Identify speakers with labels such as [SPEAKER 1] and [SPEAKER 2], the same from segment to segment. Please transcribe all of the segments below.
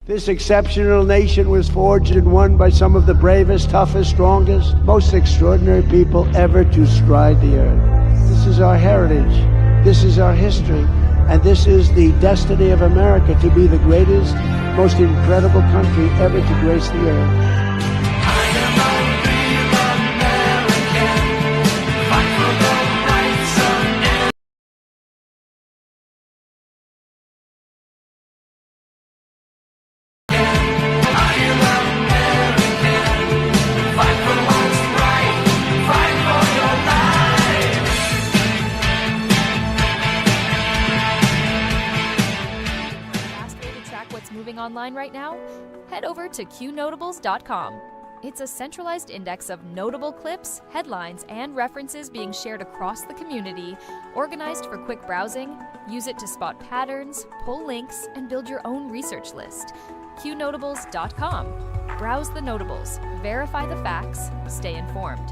[SPEAKER 1] This exceptional nation was forged and won by some of the bravest, toughest, strongest, most extraordinary people ever to stride the earth. This is our heritage, this is our history, and this is the destiny of America to be the greatest, most incredible country ever to grace the earth.
[SPEAKER 2] Online right now? Head over to Qnotables.com. It's a centralized index of notable clips, headlines, and references being shared across the community, organized for quick browsing. Use it to spot patterns, pull links, and build your own research list. Qnotables.com. Browse the notables, verify the facts, stay informed.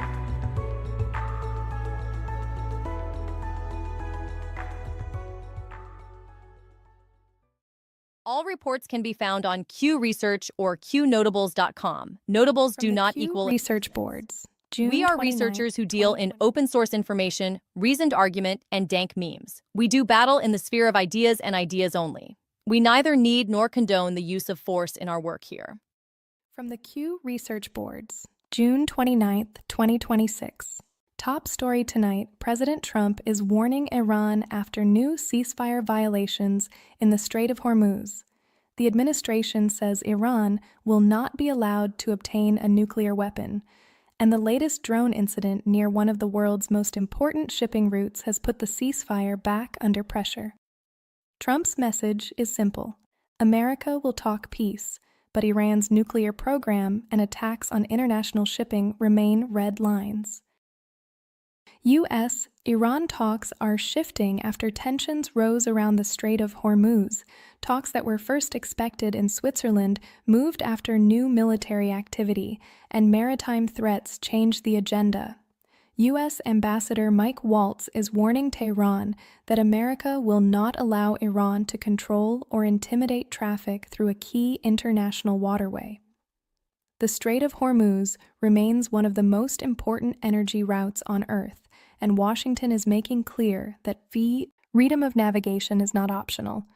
[SPEAKER 3] All reports can be found on Q Research or Qnotables.com. Notables do not equal
[SPEAKER 4] research boards.
[SPEAKER 3] We are researchers who deal in open source information, reasoned argument, and dank memes. We do battle in the sphere of ideas and ideas only. We neither need nor condone the use of force in our work here.
[SPEAKER 4] From the Q Research Boards, June 29th, 2026. Top story tonight, President Trump is warning Iran after new ceasefire violations in the Strait of Hormuz. The administration says Iran will not be allowed to obtain a nuclear weapon, and the latest drone incident near one of the world's most important shipping routes has put the ceasefire back under pressure. Trump's message is simple. America will talk peace, but Iran's nuclear program and attacks on international shipping remain red lines. U.S. Iran talks are shifting after tensions rose around the Strait of Hormuz. Talks that were first expected in Switzerland moved after new military activity, and maritime threats changed the agenda. U.S. Ambassador Mike Waltz is warning Tehran that America will not allow Iran to control or intimidate traffic through a key international waterway. The Strait of Hormuz remains one of the most important energy routes on Earth, and Washington is making clear that freedom of navigation is not optional.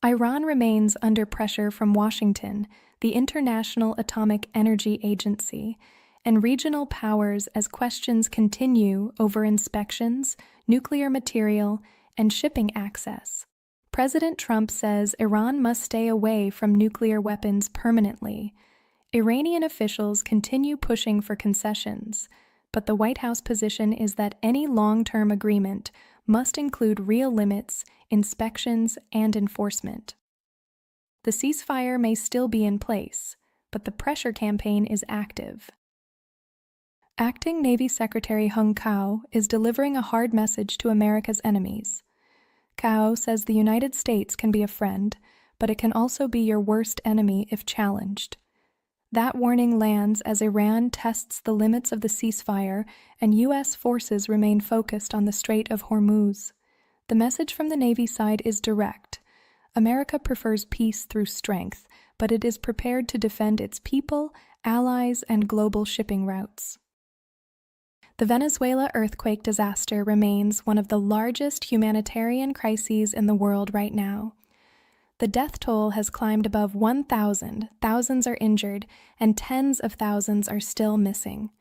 [SPEAKER 4] Iran remains under pressure from Washington, the International Atomic Energy Agency, and regional powers as questions continue over inspections, nuclear material, and shipping access. President Trump says Iran must stay away from nuclear weapons permanently. Iranian officials continue pushing for concessions, but the White House position is that any long-term agreement must include real limits, inspections, and enforcement. The ceasefire may still be in place, but the pressure campaign is active. Acting Navy Secretary Hung Cao is delivering a hard message to America's enemies. Cao says the United States can be a friend, but it can also be your worst enemy if challenged. That warning lands as Iran tests the limits of the ceasefire and U.S. forces remain focused on the Strait of Hormuz. The message from the Navy side is direct. America prefers peace through strength, but it is prepared to defend its people, allies, and global shipping routes. The Venezuela earthquake disaster remains one of the largest humanitarian crises in the world right now. The death toll has climbed above 1,000, thousands are injured, and tens of thousands are still missing.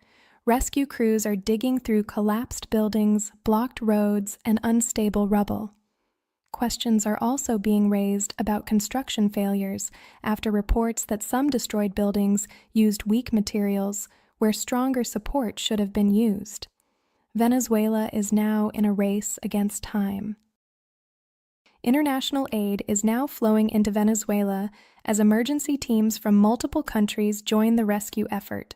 [SPEAKER 4] Rescue crews are digging through collapsed buildings, blocked roads, and unstable rubble. Questions are also being raised about construction failures after reports that some destroyed buildings used weak materials where stronger support should have been used. Venezuela is now in a race against time. International aid is now flowing into Venezuela as emergency teams from multiple countries join the rescue effort.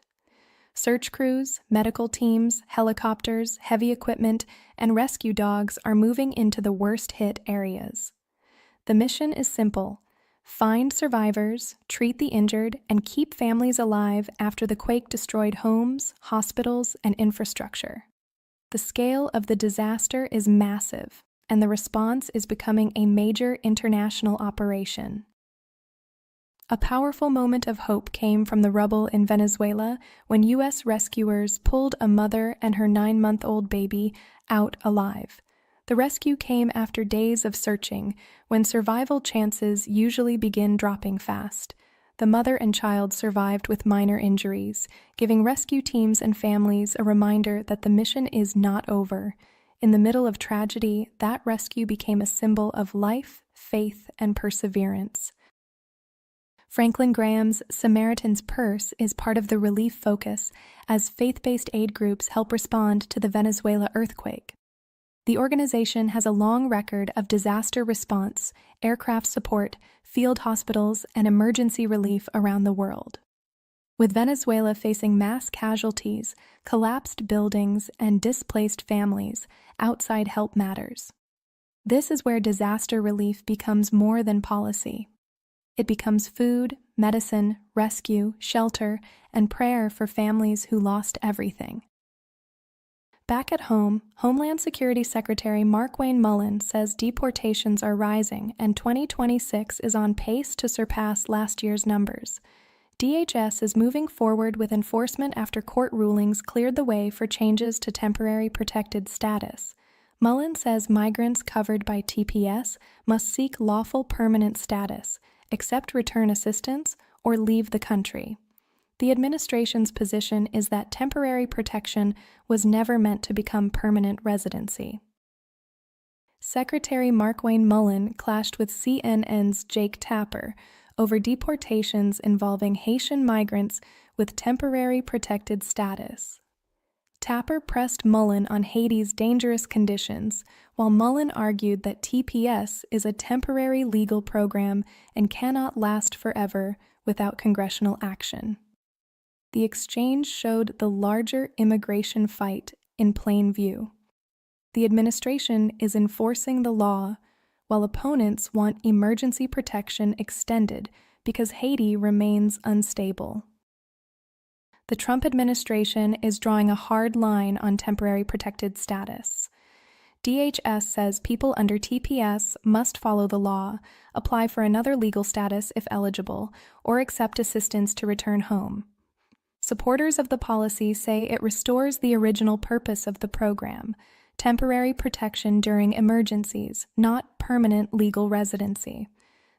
[SPEAKER 4] Search crews, medical teams, helicopters, heavy equipment, and rescue dogs are moving into the worst-hit areas. The mission is simple: find survivors, treat the injured, and keep families alive after the quake destroyed homes, hospitals, and infrastructure. The scale of the disaster is massive, and the response is becoming a major international operation. A powerful moment of hope came from the rubble in Venezuela when U.S. rescuers pulled a mother and her 9-month-old baby out alive. The rescue came after days of searching, when survival chances usually begin dropping fast. The mother and child survived with minor injuries, giving rescue teams and families a reminder that the mission is not over. In the middle of tragedy, that rescue became a symbol of life, faith, and perseverance. Franklin Graham's Samaritan's Purse is part of the relief focus as faith-based aid groups help respond to the Venezuela earthquake. The organization has a long record of disaster response, aircraft support, field hospitals, and emergency relief around the world. With Venezuela facing mass casualties, collapsed buildings, and displaced families, outside help matters. This is where disaster relief becomes more than policy. It becomes food, medicine, rescue, shelter, and prayer for families who lost everything. Back at home, Homeland Security Secretary Markwayne Mullin says deportations are rising and 2026 is on pace to surpass last year's numbers. DHS is moving forward with enforcement after court rulings cleared the way for changes to temporary protected status. Mullin says migrants covered by TPS must seek lawful permanent status, accept return assistance, or leave the country. The administration's position is that temporary protection was never meant to become permanent residency. Secretary Markwayne Mullin clashed with CNN's Jake Tapper over deportations involving Haitian migrants with temporary protected status. Tapper pressed Mullin on Haiti's dangerous conditions, while Mullin argued that TPS is a temporary legal program and cannot last forever without congressional action. The exchange showed the larger immigration fight in plain view. The administration is enforcing the law, while opponents want emergency protection extended because Haiti remains unstable. The Trump administration is drawing a hard line on temporary protected status. DHS says people under TPS must follow the law, apply for another legal status if eligible, or accept assistance to return home. Supporters of the policy say it restores the original purpose of the program, temporary protection during emergencies, not permanent legal residency.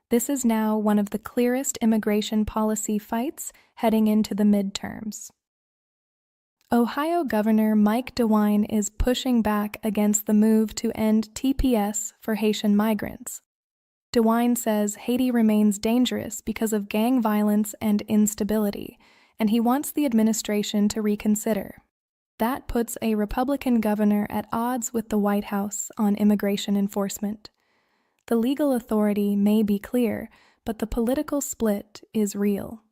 [SPEAKER 4] This is now one of the clearest immigration policy fights heading into the midterms. Ohio Governor Mike DeWine is pushing back against the move to end TPS for Haitian migrants. DeWine says Haiti remains dangerous because of gang violence and instability, and he wants the administration to reconsider. That puts a Republican governor at odds with the White House on immigration enforcement. The legal authority may be clear, but the political split is real.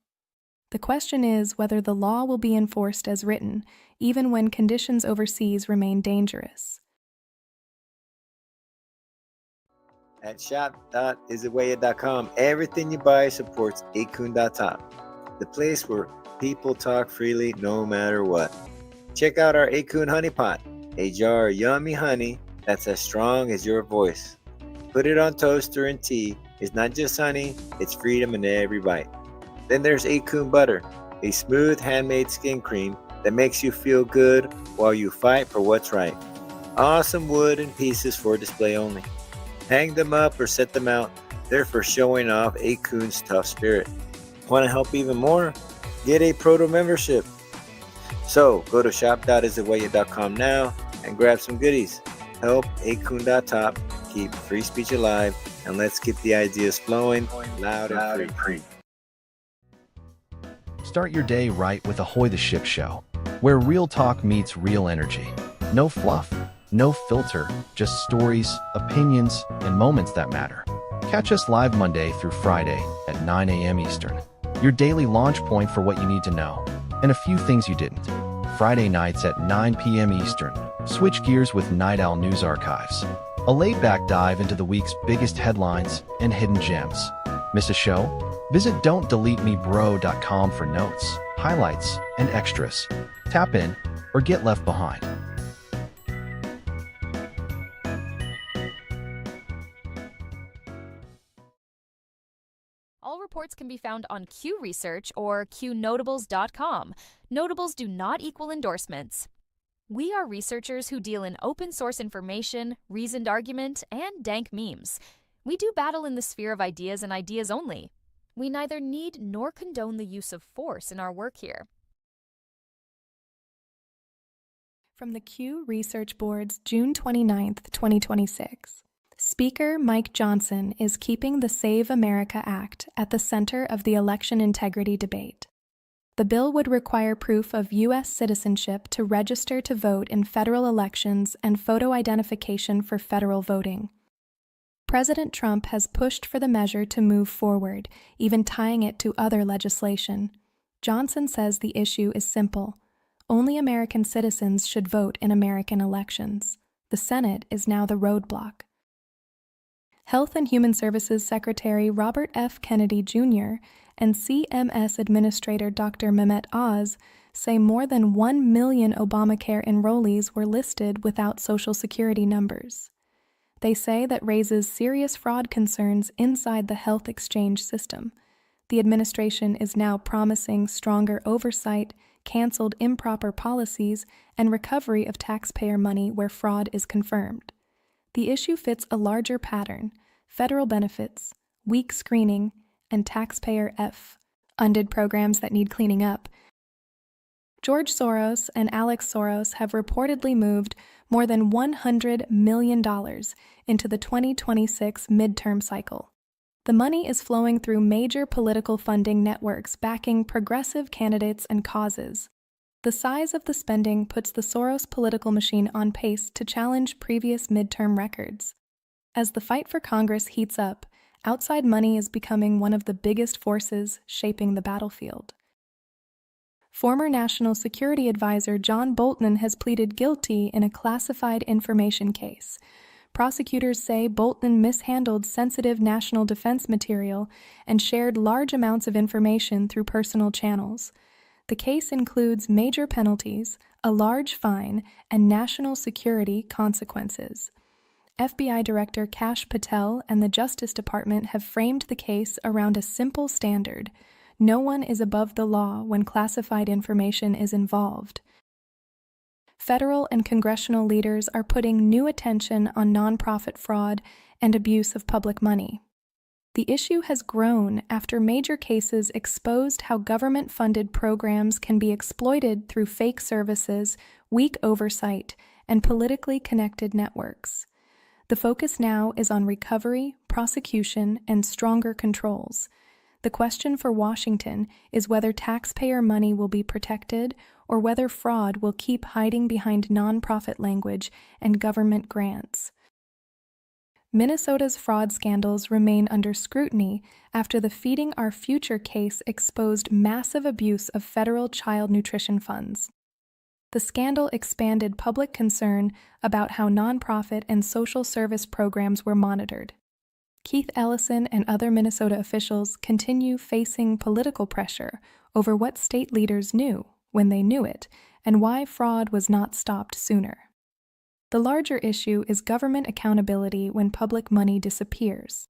[SPEAKER 4] The question is whether the law will be enforced as written, even when conditions overseas remain dangerous.
[SPEAKER 5] At shop.isawaya.com, everything you buy supports Qnotables, the place where people talk freely no matter what. Check out our Qn honey pot, a jar of yummy honey that's as strong as your voice. Put it on toast or in tea. It's not just honey, it's freedom in every bite. Then there's Qn butter, a smooth handmade skin cream that makes you feel good while you fight for what's right. Awesome wood and pieces for display only. Hang them up or set them out. They're for showing off Qn's tough spirit. Want to help even more? Get a proto membership. So go to shop.isawaya.com now and grab some goodies. Help Qnotables keep free speech alive, and let's keep the ideas flowing loud and free.
[SPEAKER 6] Start your day right with Ahoy the Ship Show, where real talk meets real energy. No fluff, no filter, just stories, opinions, and moments that matter. Catch us live Monday through Friday at 9 a.m. Eastern. Your daily launch point for what you need to know, and a few things you didn't. Friday nights at 9 p.m. Eastern. Switch gears with Night Owl News Archives. A laid-back dive into the week's biggest headlines and hidden gems. Miss a show? Visit don'tdeletemebro.com for notes, highlights, and extras. Tap in or get left behind.
[SPEAKER 2] All reports can be found on Q Research or Qnotables.com. Notables do not equal endorsements. We are researchers who deal in open source information, reasoned argument, and dank memes. We do battle in the sphere of ideas and ideas only. We neither need nor condone the use of force in our work here.
[SPEAKER 4] From the Q Research Board's June 29, 2026. Speaker Mike Johnson is keeping the Save America Act at the center of the election integrity debate. The bill would require proof of U.S. citizenship to register to vote in federal elections and photo identification for federal voting. President Trump has pushed for the measure to move forward, even tying it to other legislation. Johnson says the issue is simple. Only American citizens should vote in American elections. The Senate is now the roadblock. Health and Human Services Secretary Robert F. Kennedy Jr. and CMS Administrator Dr. Mehmet Oz say more than 1 million Obamacare enrollees were listed without Social Security numbers. They say that raises serious fraud concerns inside the health exchange system. The administration is now promising stronger oversight, canceled improper policies, and recovery of taxpayer money where fraud is confirmed. The issue fits a larger pattern: federal benefits, weak screening, and taxpayer funded programs that need cleaning up. George Soros and Alex Soros have reportedly moved more than $100 million into the 2026 midterm cycle. The money is flowing through major political funding networks backing progressive candidates and causes. The size of the spending puts the Soros political machine on pace to challenge previous midterm records. As the fight for Congress heats up, outside money is becoming one of the biggest forces shaping the battlefield. Former National Security Advisor John Bolton has pleaded guilty in a classified information case. Prosecutors say Bolton mishandled sensitive national defense material and shared large amounts of information through personal channels. The case includes major penalties, a large fine, and national security consequences. FBI Director Kash Patel and the Justice Department have framed the case around a simple standard: no one is above the law when classified information is involved. Federal and congressional leaders are putting new attention on nonprofit fraud and abuse of public money. The issue has grown after major cases exposed how government-funded programs can be exploited through fake services, weak oversight, and politically connected networks. The focus now is on recovery, prosecution, and stronger controls. The question for Washington is whether taxpayer money will be protected or whether fraud will keep hiding behind nonprofit language and government grants. Minnesota's fraud scandals remain under scrutiny after the Feeding Our Future case exposed massive abuse of federal child nutrition funds. The scandal expanded public concern about how nonprofit and social service programs were monitored. Keith Ellison and other Minnesota officials continue facing political pressure over what state leaders knew when they knew it and why fraud was not stopped sooner. The larger issue is government accountability when public money disappears.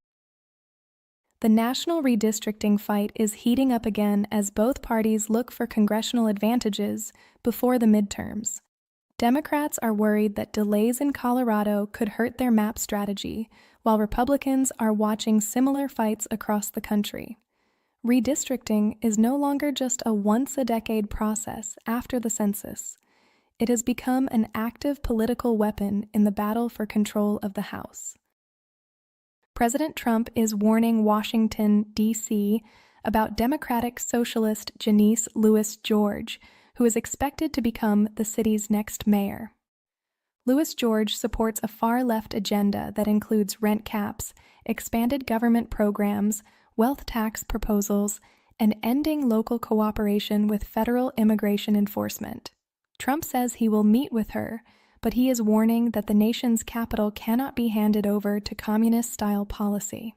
[SPEAKER 4] The national redistricting fight is heating up again as both parties look for congressional advantages before the midterms. Democrats are worried that delays in Colorado could hurt their map strategy, while Republicans are watching similar fights across the country. Redistricting is no longer just a once-a-decade process after the census. It has become an active political weapon in the battle for control of the House. President Trump is warning Washington, D.C. about Democratic Socialist Janice Louis George, who is expected to become the city's next mayor. Louis George supports a far-left agenda that includes rent caps, expanded government programs, wealth tax proposals, and ending local cooperation with federal immigration enforcement. Trump says he will meet with her, but he is warning that the nation's capital cannot be handed over to communist-style policy.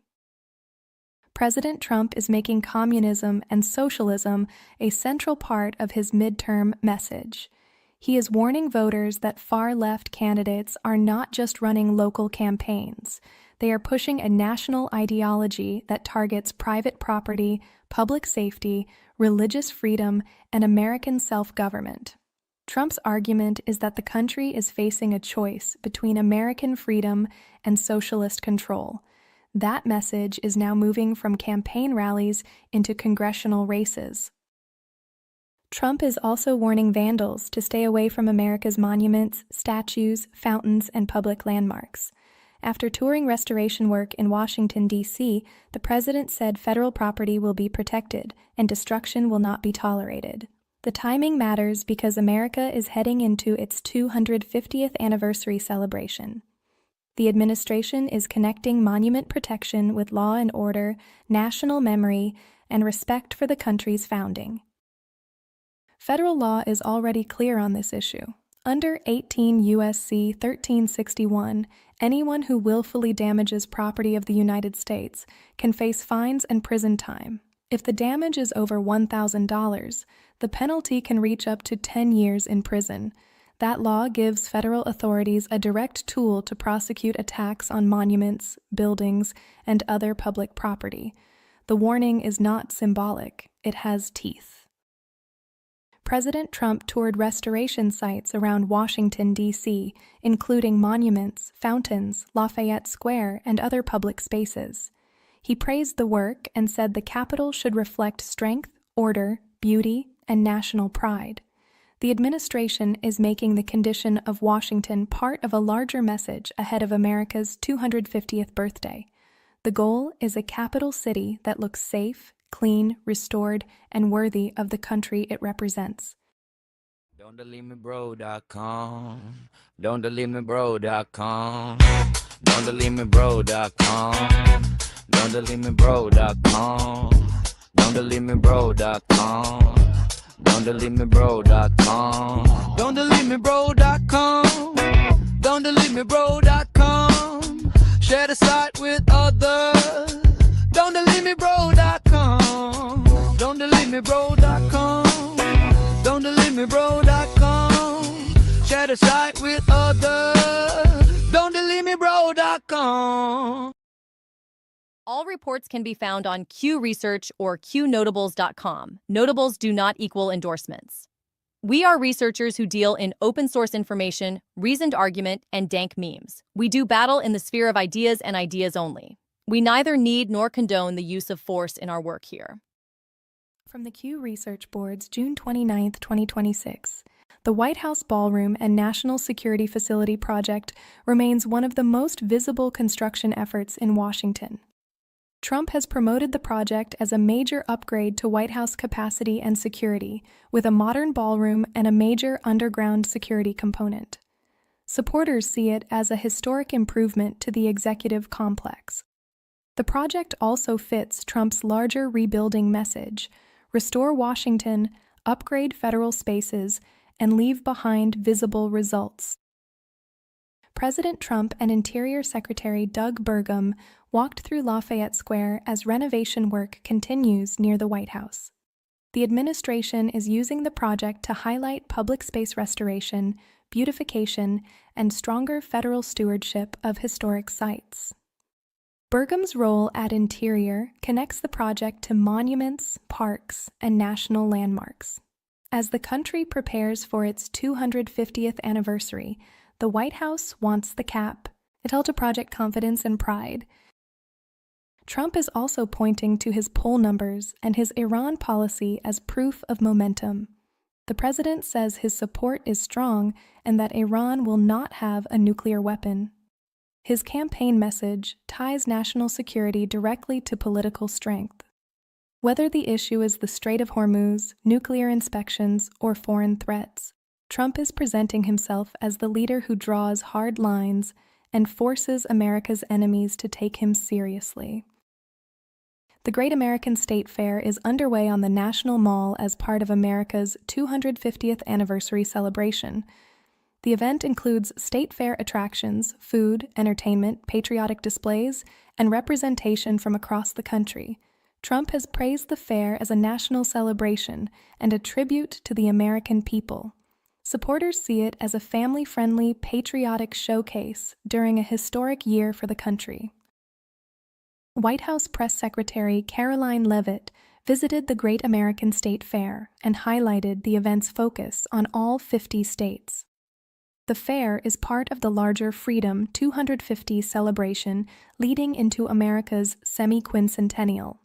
[SPEAKER 4] President Trump is making communism and socialism a central part of his midterm message. He is warning voters that far-left candidates are not just running local campaigns. They are pushing a national ideology that targets private property, public safety, religious freedom, and American self-government. Trump's argument is that the country is facing a choice between American freedom and socialist control. That message is now moving from campaign rallies into congressional races. Trump is also warning vandals to stay away from America's monuments, statues, fountains, and public landmarks. After touring restoration work in Washington, D.C., the president said federal property will be protected and destruction will not be tolerated. The timing matters because America is heading into its 250th anniversary celebration. The administration is connecting monument protection with law and order, national memory, and respect for the country's founding. Federal law is already clear on this issue. Under 18 U.S.C. 1361, anyone who willfully damages property of the United States can face fines and prison time. If the damage is over $1,000, the penalty can reach up to 10 years in prison. That law gives federal authorities a direct tool to prosecute attacks on monuments, buildings, and other public property. The warning is not symbolic, it has teeth. President Trump toured restoration sites around Washington, D.C., including monuments, fountains, Lafayette Square, and other public spaces. He praised the work and said the Capitol should reflect strength, order, beauty, and national pride. The administration is making the condition of Washington part of a larger message ahead of America's 250th birthday. The goal is a capital city that looks safe, clean, restored, and worthy of the country it represents.
[SPEAKER 7] Don'tDeleteMeBro.com. Don'tDeleteMeBro.com. Don'tDeleteMeBro.com. Don'tDeleteMeBro.com. Don'tDeleteMeBro.com. Don'tDeleteMeBro.com. Don'tDeleteMeBro.com. Don'tDeleteMeBro.com. Share the site with others. Don'tDeleteMeBro.com. Don'tDeleteMeBro.com. Don'tDeleteMeBro.com. Share the site with others. Don'tDeleteMeBro.com.
[SPEAKER 3] All reports can be found on Q Research or Qnotables.com. Notables do not equal endorsements. We are researchers who deal in open source information, reasoned argument, and dank memes. We do battle in the sphere of ideas and ideas only. We neither need nor condone the use of force in our work here.
[SPEAKER 4] From the Q Research Board's June 29, 2026, the White House Ballroom and National Security Facility project remains one of the most visible construction efforts in Washington. Trump has promoted the project as a major upgrade to White House capacity and security, with a modern ballroom and a major underground security component. Supporters see it as a historic improvement to the executive complex. The project also fits Trump's larger rebuilding message: restore Washington, upgrade federal spaces, and leave behind visible results. President Trump and Interior Secretary Doug Burgum walked through Lafayette Square as renovation work continues near the White House. The administration is using the project to highlight public space restoration, beautification, and stronger federal stewardship of historic sites. Burgum's role at Interior connects the project to monuments, parks, and national landmarks. As the country prepares for its 250th anniversary, the White House wants the cap. It held to project confidence and pride. Trump is also pointing to his poll numbers and his Iran policy as proof of momentum. The president says his support is strong and that Iran will not have a nuclear weapon. His campaign message ties national security directly to political strength. Whether the issue is the Strait of Hormuz, nuclear inspections, or foreign threats, Trump is presenting himself as the leader who draws hard lines and forces America's enemies to take him seriously. The Great American State Fair is underway on the National Mall as part of America's 250th anniversary celebration. The event includes state fair attractions, food, entertainment, patriotic displays, and representation from across the country. Trump has praised the fair as a national celebration and a tribute to the American people. Supporters see it as a family-friendly, patriotic showcase during a historic year for the country. White House Press Secretary Caroline Leavitt visited the Great American State Fair and highlighted the event's focus on all 50 states. The fair is part of the larger Freedom 250 celebration leading into America's semi-quincentennial.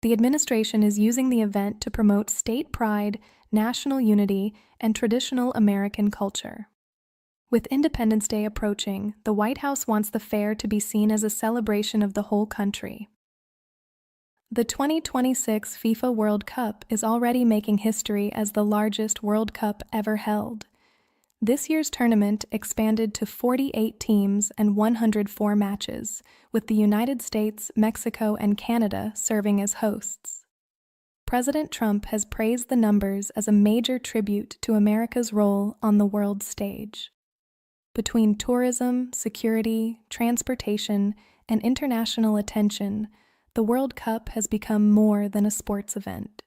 [SPEAKER 4] The administration is using the event to promote state pride, national unity, and traditional American culture. With Independence Day approaching, the White House wants the fair to be seen as a celebration of the whole country. The 2026 FIFA World Cup is already making history as the largest World Cup ever held. This year's tournament expanded to 48 teams and 104 matches, with the United States, Mexico, and Canada serving as hosts. President Trump has praised the numbers as a major tribute to America's role on the world stage. Between tourism, security, transportation, and international attention, the World Cup has become more than a sports event.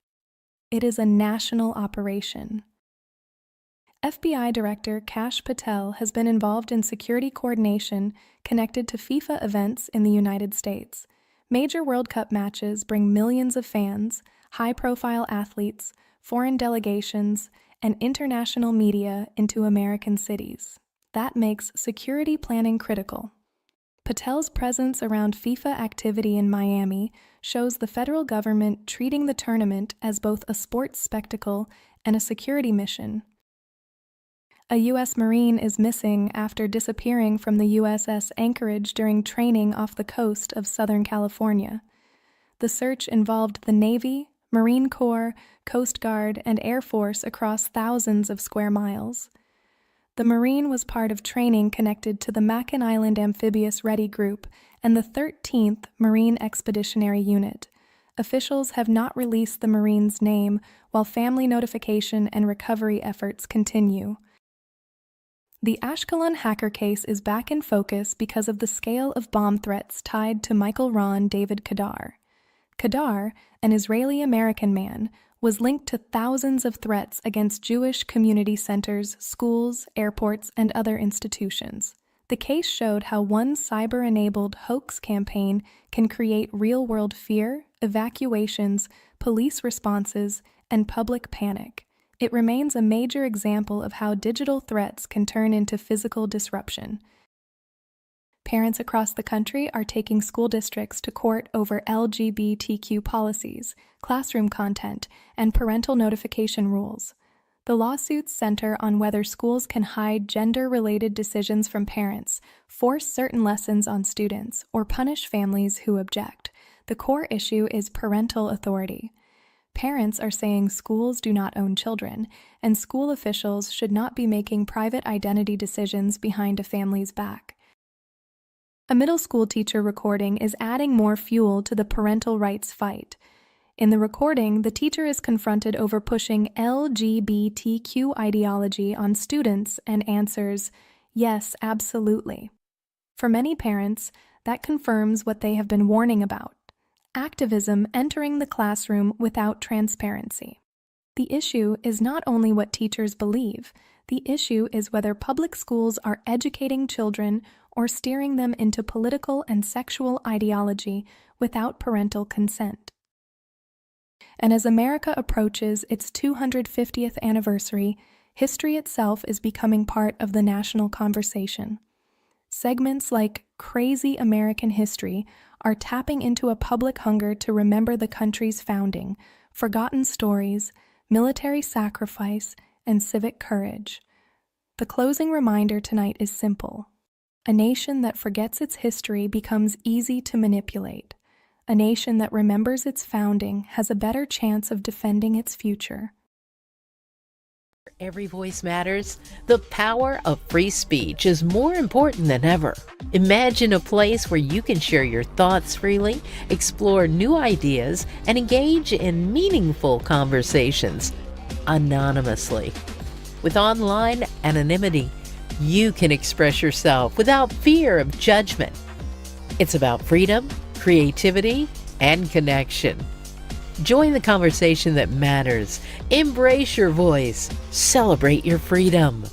[SPEAKER 4] It is a national operation. FBI Director Kash Patel has been involved in security coordination connected to FIFA events in the United States. Major World Cup matches bring millions of fans, high-profile athletes, foreign delegations, and international media into American cities. That makes security planning critical. Patel's presence around FIFA activity in Miami shows the federal government treating the tournament as both a sports spectacle and a security mission. A U.S. Marine is missing after disappearing from the USS Anchorage during training off the coast of Southern California. The search involved the Navy, Marine Corps, Coast Guard, and Air Force across thousands of square miles. The Marine was part of training connected to the Mackinac Island Amphibious Ready Group and the 13th Marine Expeditionary Unit. Officials have not released the Marine's name while family notification and recovery efforts continue. The Ashkelon hacker case is back in focus because of the scale of bomb threats tied to Michael Ron David Kadar. Kadar, an Israeli-American man, was linked to thousands of threats against Jewish community centers, schools, airports, and other institutions. The case showed how one cyber-enabled hoax campaign can create real-world fear, evacuations, police responses, and public panic. It remains a major example of how digital threats can turn into physical disruption. Parents across the country are taking school districts to court over LGBTQ policies, classroom content, and parental notification rules. The lawsuits center on whether schools can hide gender-related decisions from parents, force certain lessons on students, or punish families who object. The core issue is parental authority. Parents are saying schools do not own children, and school officials should not be making private identity decisions behind a family's back. A middle school teacher recording is adding more fuel to the parental rights fight. In the recording, the teacher is confronted over pushing LGBTQ ideology on students and answers, "Yes, absolutely." For many parents, that confirms what they have been warning about: activism entering the classroom without transparency. The issue is not only what teachers believe, the issue is whether public schools are educating children or steering them into political and sexual ideology without parental consent. And as America approaches its 250th anniversary, history itself is becoming part of the national conversation. Segments like Crazy American History are tapping into a public hunger to remember the country's founding, forgotten stories, military sacrifice, and civic courage. The closing reminder tonight is simple. A nation that forgets its history becomes easy to manipulate. A nation that remembers its founding has a better chance of defending its future.
[SPEAKER 8] Every voice matters. The power of free speech is more important than ever. Imagine a place where you can share your thoughts freely, explore new ideas, and engage in meaningful conversations anonymously. With online anonymity, you can express yourself without fear of judgment. It's about freedom, creativity, and connection. Join the conversation that matters. Embrace your voice. Celebrate your freedom.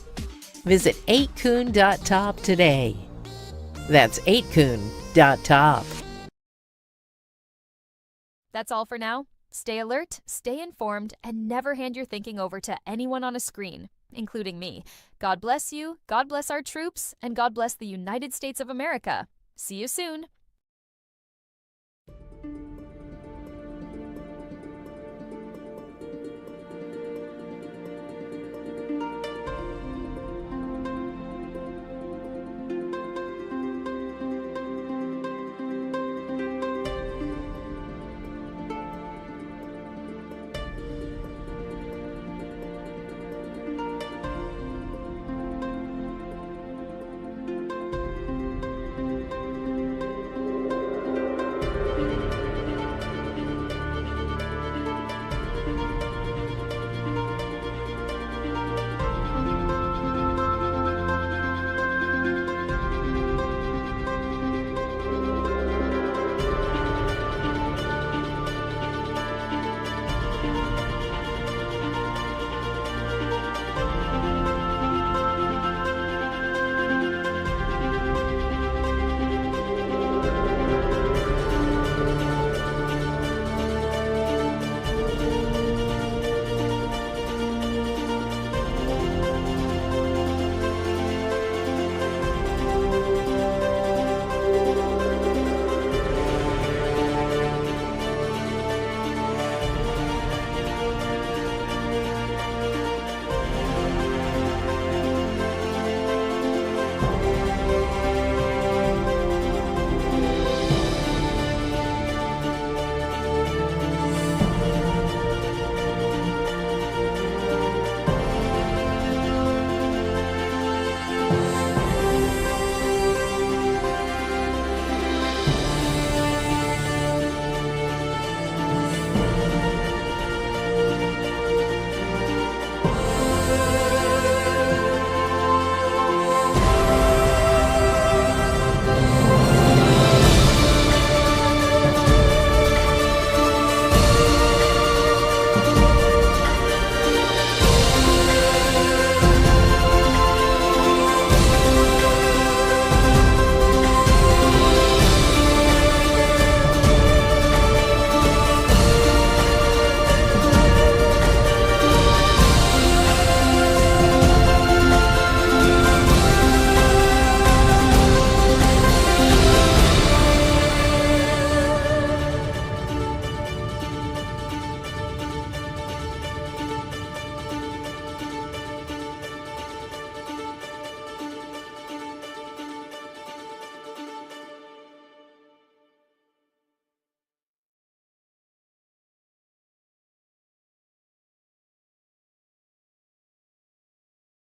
[SPEAKER 8] Visit 8kun.top today. That's 8kun.top.
[SPEAKER 2] That's all for now. Stay alert, stay informed, and never hand your thinking over to anyone on a screen, including me. God bless you, God bless our troops, and God bless the United States of America. See you soon.